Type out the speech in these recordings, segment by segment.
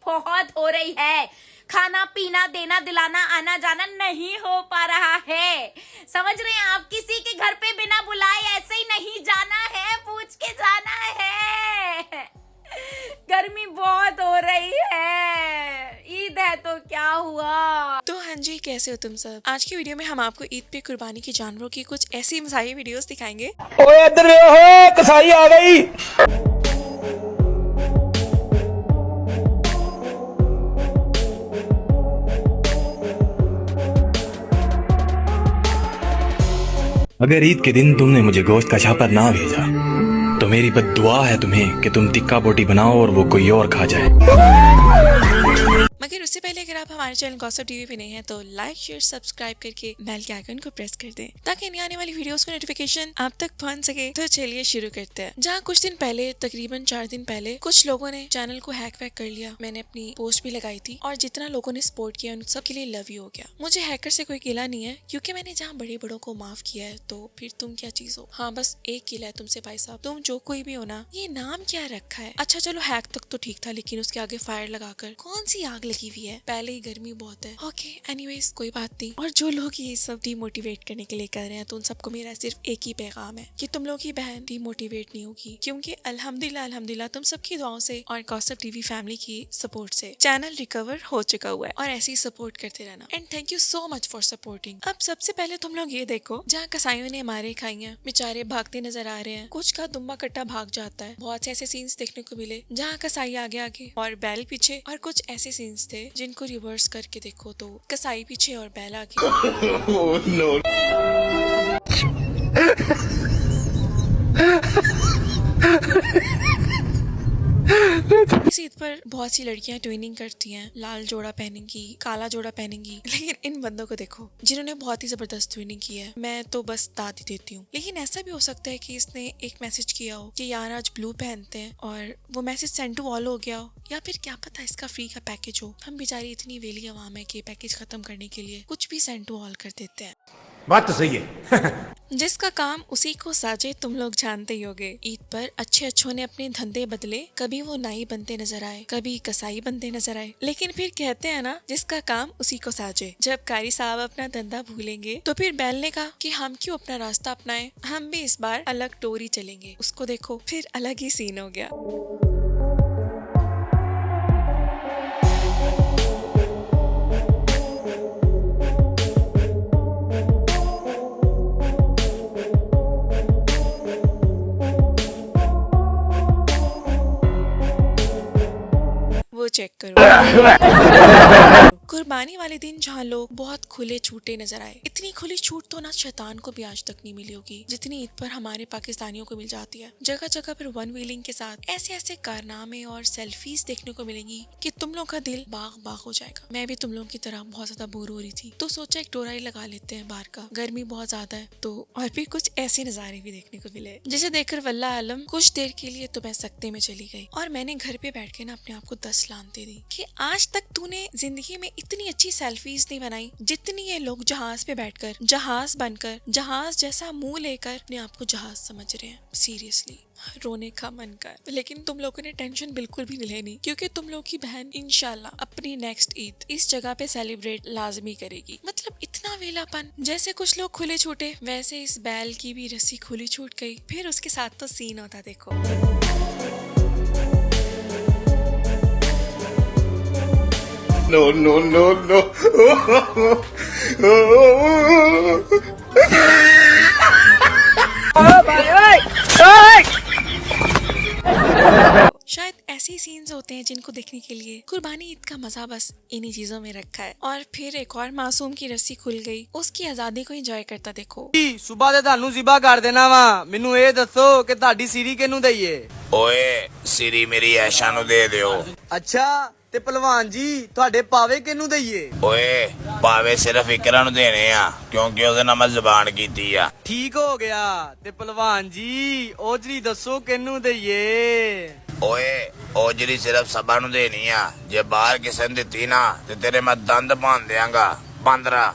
बहुत हो रही है। खाना पीना देना दिलाना आना जाना नहीं हो पा रहा है। समझ रहे हैं आप, किसी के घर पे बिना बुलाए ऐसे ही नहीं जाना है, पूछ के जाना है। गर्मी बहुत हो रही है, ईद है तो क्या हुआ। तो हाँ जी, कैसे हो तुम सब। आज की वीडियो में हम आपको ईद पे कुर्बानी के जानवरों की कुछ ऐसी मज़ाही वीडियोस दिखाएंगे। ओए इधर हो, कसाई आ गई। अगर ईद के दिन तुमने मुझे गोश्त का छापर ना भेजा तो मेरी बद्दुआ है तुम्हें कि तुम टिक्का बोटी बनाओ और वो कोई और खा जाए। मगर उससे पहले अगर आप हमारे चैनल गॉसिप टीवी पे नए हैं तो लाइक शेयर सब्सक्राइब करके बेल के आइकन को प्रेस कर दें ताकि नई आने वाली वीडियोस का नोटिफिकेशन आप तक पहुंच सके। तो चलिए शुरू करते हैं। जहां कुछ दिन पहले, तकरीबन 4 दिन पहले, कुछ लोगों ने चैनल को हैक वैक कर लिया। मैंने अपनी पोस्ट भी लगाई थी और जितना लोगों ने सपोर्ट किया उन सब के लिए लव यू हो गया। मुझे हैकर से कोई गिला नहीं है क्योंकि मैंने जहाँ बड़े बड़ों को माफ किया है तो फिर तुम क्या चीज हो। हाँ, बस एक गिला है तुमसे भाई साहब, तुम जो कोई भी हो ना, ये नाम क्या रखा है। अच्छा चलो, हैक तक तो ठीक था लेकिन उसके आगे फायर लगाकर कौन सी आग लगी हुई है। पहले ही गर्मी बहुत है। ओके, एनीवेज कोई बात नहीं। और जो लोग ये सब डिमोटिवेट करने के लिए कर रहे हैं तो उन सबको मेरा सिर्फ एक ही पैगाम है कि तुम लोग की बहन डिमोटिवेट नहीं होगी क्योंकि अल्हम्दुलिल्लाह तुम सबकी दुआओं से और गॉसिप टीवी फैमिली की सपोर्ट से चैनल रिकवर हो चुका हुआ है और ऐसे ही सपोर्ट करते रहना। And thank you so much for supporting. अब सबसे पहले तुम लोग ये देखो, जहाँ कसाईयों ने हमारे खाइयां बेचारे भागते नजर आ रहे हैं। कुछ का दुम्बा कट्टा भाग जाता है। बहुत से ऐसे सीन्स देखने को मिले जहाँ कसाई आगे आगे और बैल पीछे, और कुछ ऐसे सीन्स थे जिनको रिवर्स करके देखो तो कसाई पीछे और बैल आगे। इस ईद पर बहुत सी लड़कियां ट्विनिंग करती हैं, लाल जोड़ा पहनेंगी, काला जोड़ा पहनेंगी, लेकिन इन बंदों को देखो जिन्होंने बहुत ही जबरदस्त ट्विनिंग की है। मैं तो बस दाद ही देती हूँ। लेकिन ऐसा भी हो सकता है कि इसने एक मैसेज किया हो कि यार आज ब्लू पहनते हैं और वो मैसेज सेंड टू ऑल हो गया हो, या फिर क्या पता इसका फ्री का पैकेज हो। हम बेचारी इतनी वेली अवाम है कि पैकेज खत्म करने के लिए कुछ भी सेंड टू ऑल कर देते हैं। बात तो सही है। जिसका काम उसी को साजे, तुम लोग जानते ही होगे। ईद पर अच्छे अच्छों ने अपने धंधे बदले, कभी वो नाई बनते नजर आए, कभी कसाई बनते नजर आए, लेकिन फिर कहते हैं ना, जिसका काम उसी को साजे। जब कारी साहब अपना धंधा भूलेंगे तो फिर बैल ने कहा कि हम क्यों अपना रास्ता अपनाएं, हम भी इस बार अलग टोरी चलेंगे। उसको देखो, फिर अलग ही सीन हो गया। वो चेक करो। कुर्बानी वाले दिन जहाँ लोग बहुत खुले छूटे नजर आए, इतनी खुली छूट तो ना शैतान को भी आज तक नहीं मिली होगी जितनी ईद पर हमारे पाकिस्तानियों को मिल जाती है। जगह जगह पर वन व्हीलिंग के साथ ऐसे ऐसे कारनामे और सेल्फीज देखने को मिलेंगी कि तुम लोग का दिल बाग बाग हो जाएगा। मैं भी तुम लोगों की तरह बहुत ज्यादा बोर हो रही थी तो सोचा एक टोरा ही लगा लेते हैं बाहर का। गर्मी बहुत ज्यादा है तो और फिर कुछ ऐसे नजारे भी देखने को मिले जिसे देखकर वल्लाह आलम कुछ देर के लिए तो मैं सकते में चली गई और मैंने घर पे बैठ के ना अपने आप को 10 लान दे दी कि आज तक तूने जिंदगी में इतनी अच्छी सेल्फीज नहीं बनाई जितनी ये लोग जहाज पे बैठकर, जहाज बनकर, जहाज जैसा मुंह लेकर अपने आप को जहाज समझ रहे हैं। सीरियसली रोने का मन कर। लेकिन तुम लोगों ने टेंशन बिल्कुल भी नहीं लेनी क्योंकि तुम लोग की बहन इंशाल्लाह अपनी नेक्स्ट ईद इस जगह पे सेलिब्रेट लाजमी करेगी। मतलब इतना वेलापन, जैसे कुछ लोग खुले छूटे वैसे इस बैल की भी रस्सी खुली छूट गई। फिर उसके साथ तो सीन होता देखो। No, no, no, no. शायद ऐसे सीन्स होते हैं जिनको देखने के लिए कुर्बानी ईद का मजा बस इन्हीं चीजों में रखा है। और फिर एक और मासूम की रस्सी खुल गई, उसकी आजादी को एंजॉय करता देखो। ਸੁਬਾ ਤੇ ਤੁਹਾਨੂੰ ਜ਼ਿਬਾ ਕਰ ਦੇਣਾ ਵਾ, ਮੈਨੂੰ ਇਹ ਦੱਸੋ ਕਿ ਤੁਹਾਡੀ ਸੀਰੀ ਕਿਹਨੂੰ ਦਈਏ। ਓਏ ਸਿਰੀ ਮੇਰੀ ਐਸ਼ਾ ਨੂੰ ਦੇ ਦਿਓ। ਅੱਛਾ ਤੇ ਪਹਿਲਵਾਨ ਜੀ ਤੁਹਾਡੇ ਪਾਵੇ ਕਿਹਨੂੰ ਦਈਏ। ਓਏ ਪਾਵੇ ਸਿਰਫ ਇਕਰਾ ਨੂੰ ਦੇਣੇ ਆ ਕਿਉਂਕਿ ਉਹਦੇ ਨਾਲ ਮੈਂ ਜ਼ਬਾਨ ਕੀਤੀ ਆ। ਠੀਕ ਹੋ ਗਿਆ ਤੇ ਪਹਿਲਵਾਨ ਜੀ ਔਜਰੀ ਦੱਸੋ ਕਿਹਨੂੰ ਦਈਏ। ਓਏ ਔਜਰੀ ਸਿਰਫ ਸਭਾ ਨੂੰ ਦੇਣੀ ਆ, ਜੇ ਬਾਹਰ ਕਿਸੇ ਨੂੰ ਦਿੱਤੀ ਨਾ ਤੇ ਤੇਰੇ ਮੈਂ ਦੰਦ ਭੰਨ ਦਿਆਂਗਾ। 15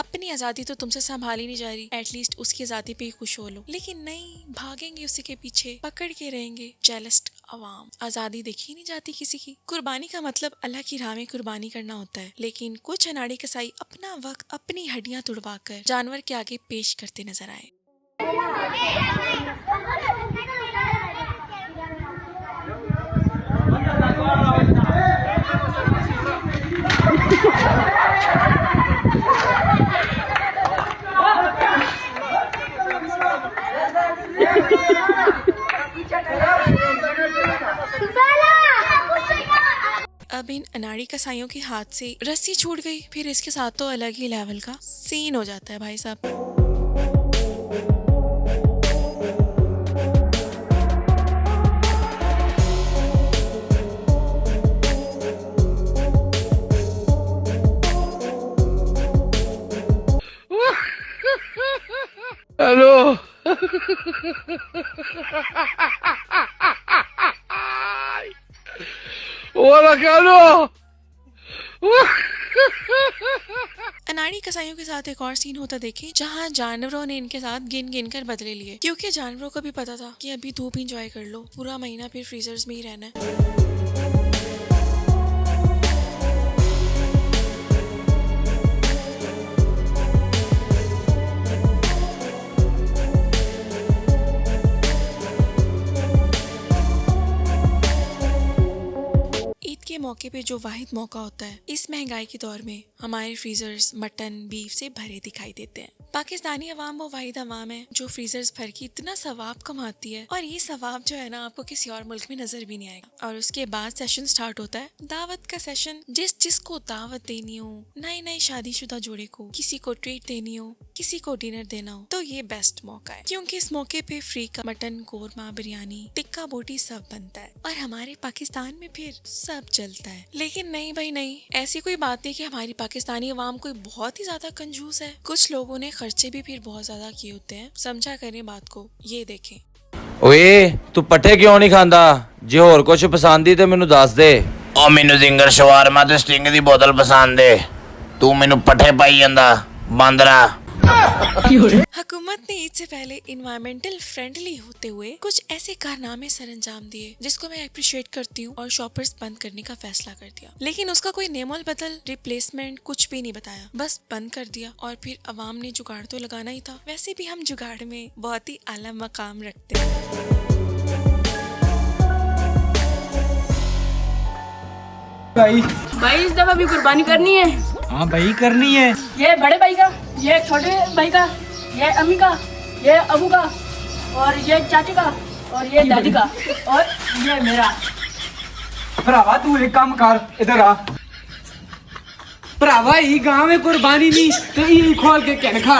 अपनी आज़ादी तो तुमसे संभाली नहीं जा रही, एटलीस्ट उसकी आज़ादी पे ही खुश हो लो। लेकिन नहीं, भागेंगे उसी के पीछे, पकड़ के रहेंगे जेलस्ट अवाम। आज़ादी देखी नहीं जाती किसी की। कुर्बानी का मतलब अल्लाह की राह में कुर्बानी करना होता है, लेकिन कुछ अनाड़ी कसाई अपना वक्त अपनी हड्डियां तुड़वा कर जानवर के आगे पेश करते नजर आए। अब इन अनाड़ी कसाईयों के हाथ से रस्सी छूट गई, फिर इसके साथ तो अलग ही लेवल का सीन हो जाता है भाई साहब। हेलो होला कालो अनाड़ी कसाईयों के साथ एक और सीन होता देखे, जहाँ जानवरों ने इनके साथ गिन गिन कर बदले लिए, क्योंकि जानवरों को भी पता था कि अभी धूप एंजॉय कर लो, पूरा महीना फिर फ्रीजर्स में ही रहना है। के मौके पे जो वाहिद मौका होता है इस महंगाई के दौर में, हमारे फ्रीजर्स मटन बीफ से भरे दिखाई देते हैं। पाकिस्तानी अवाम वो वाहिद अवाम है जो फ्रीजर्स भर के इतना सवाब कमाती है, और ये सवाब जो है ना आपको किसी और मुल्क में नजर भी नहीं आएगा। और उसके बाद सेशन स्टार्ट होता है, दावत का सेशन। जिसको दावत देनी हो, नए शादीशुदा जोड़े को, किसी को ट्रीट देनी हो, किसी को डिनर देना हो, तो ये बेस्ट मौका है, क्योंकि इस मौके पे फ्री का मटन, कोरमा, बिरयानी, टिक्का बोटी सब बनता है। और हमारे पाकिस्तान में फिर सब चलता है। लेकिन नहीं भाई नहीं, ऐसी कोई बात नहीं कि हमारी पाकिस्तानी अवाम कोई बहुत ही ज्यादा कंजूस है। कुछ लोगों ने खर्चे भी फिर बहुत ज्यादा किए होते हैं, समझा करें बात को। ये देखें। ਓਏ ਤੂੰ ਪੱਠੇ ਕਿਉਂ ਨਹੀਂ ਖਾਂਦਾ? ਜੇ ਹੋਰ ਕੁਝ ਪਸੰਦ ਹੀ ਤੇ ਮੈਨੂੰ ਦੱਸ ਦੇ। ਉਹ ਮੈਨੂੰ ਜ਼ਿੰਗਰ ਸ਼ਵਾਰਮਾ ਤੇ ਸਟਿੰਗ ਦੀ ਬੋਤਲ ਪਸੰਦ ਏ, ਤੂੰ ਮੈਨੂੰ ਪੱਠੇ ਪਾਈ ਜਾਂਦਾ ਬਾਂਦਰਾ। हुकूमत ने ईद से पहले इन्वायरमेंटल फ्रेंडली होते हुए कुछ ऐसे कारनामे सरअंजाम दिए जिसको मैं अप्रिशिएट करती हूँ, और शॉपर्स बंद करने का फैसला कर दिया। लेकिन उसका कोई नेमोल बदल, रिप्लेसमेंट कुछ भी नहीं बताया, बस बंद कर दिया। और फिर अवाम ने जुगाड़ तो लगाना ही था। वैसे भी हम जुगाड़ में बहुत ही आला मकाम रखते हैं। भाई इस दफा भी कुर्बानी करनी है। हाँ भाई करनी है। ये बड़े भाई का, ये छोटे भाई का, ये अम्मी का, ये अबू का, और ये चाचे का, और ये दादी का, और ये मेरा। भरावा तू एक काम कर, इधर आ। भरावा ये गांव में कुर्बानी नहीं तो ये खोल के कहने खा।